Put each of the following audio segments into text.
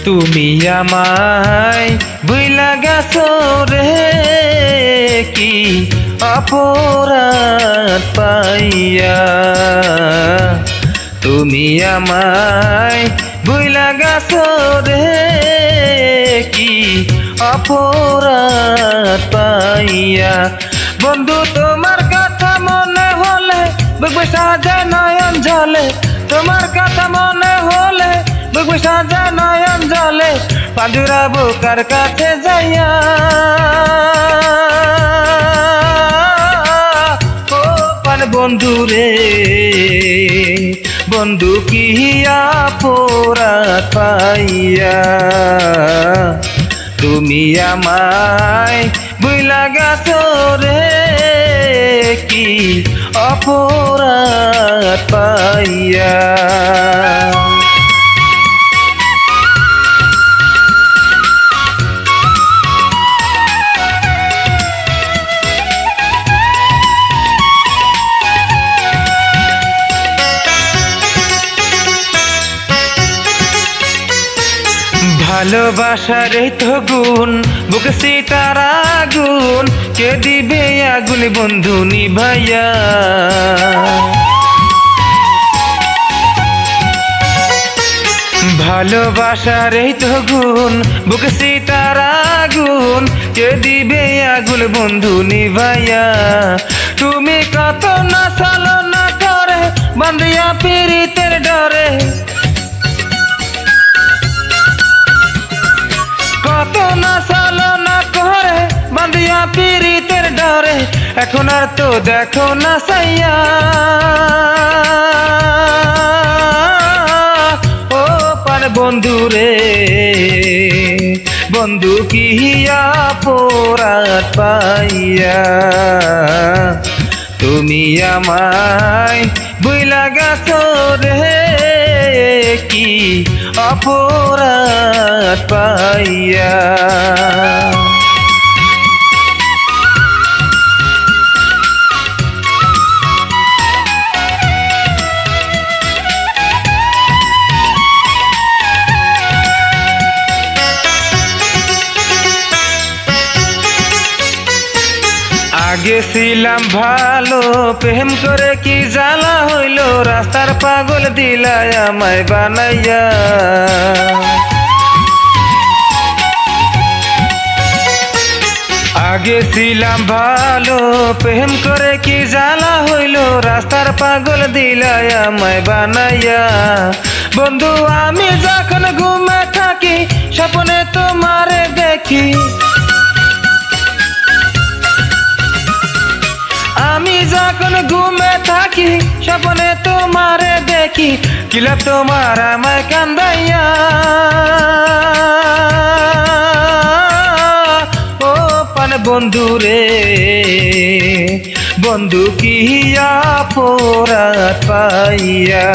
তুমি আমায় ভুইলা গেছো রে কি অপরাধ পাইয়া। তুমি আমায় ভুইলা গেছো রে কি অপরাধ পাইয়া। বন্ধু তোমার কথা মনে হলে বুক সাজা নয়ন জলে, তোমার কথা মনে হলে বুক সাজা নয়ন জলে, পাঁজরা বুকার কাছে যাইয়া। ও পান বন্ধু রে বন্ধু কি অপরাধ পাইয়া। তুমি আমায় ভুইলা গেছো রে কি অপরাধ পাইয়া। ভালোবাসার এই তো গুণ বুকে সীতার আগুন, কে দিবে আগুন বন্ধু নিভাইয়া। ভালোবাসার এই তো গুণ বুকে সীতার আগুন, কে দিবে আগুন বন্ধু নিভাইয়া। তুমি কত না ছলনা করে বান্ধিয়া পীড়িতের ডরে, কত না ছলনা করে বান্ধিয়া পীড়িতের ডরে, এখন আর তো দেখো না সাইয়া। ও পান বন্ধু রে বন্ধু কি অপরাধ পাইয়া। তুমি আমায় ভুইলা গেছো রে কি অপরাধ পাইয়া। আগে ছিলাম ভালো প্রেম করে কি জ্বালা হইল, রাস্তার পাগল দিলায় আমায় বানাইয়া। আগে ছিলাম ভালো প্রেম করে কি জ্বালা হইল, রাস্তার পাগল দিলায় আমায় বানাইয়া। বন্ধু আমি যখন ঘুমে থাকি স্বপ্নে তোমারে দেখি, আমি যখন ঘুমে থাকি স্বপ্নে তোমারে দেখি, কিলা তোমার আমায় কান্দাইয়া। ও পান বন্ধু রে বন্ধু কি অপরাধ পাইয়া।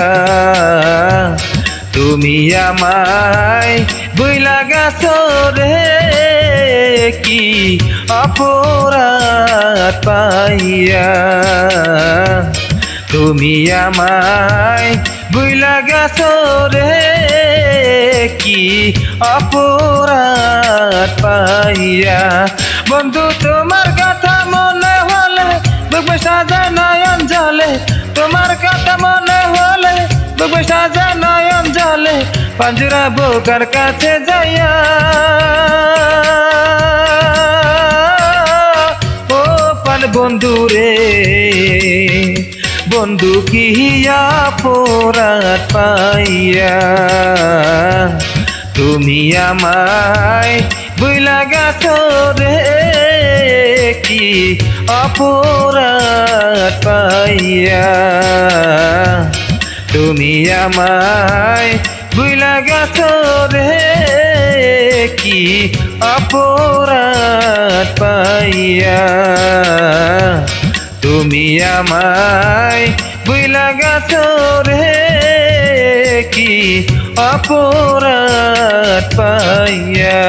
তুমি আমায় ভুইলা গেছো রে কি অপরাধ পাইয়া। তুমি আমায় ভুইলা গেছো রে কি অপরাধ পাইয়া। বন্ধু তোমার কথা মনে হলে বুক সাজা নয়ন জলে, তোমার কথা মনে হলে বুক সাজা নয়ন জলে, পাঁজরা বুকার কাছে যাইয়া। ও পান বন্ধু রে বন্ধু কি অপরাধ পাইয়া। তুমি আমায় ভুইলা গেছো রে কি অপরাধ পাইয়া। তুমি আমায় ভুইলা গেছো রে কি অপরাধ পাইয়া। তুমি আমায় ভুইলা গেছো রে কি অপরাধ পাইয়া।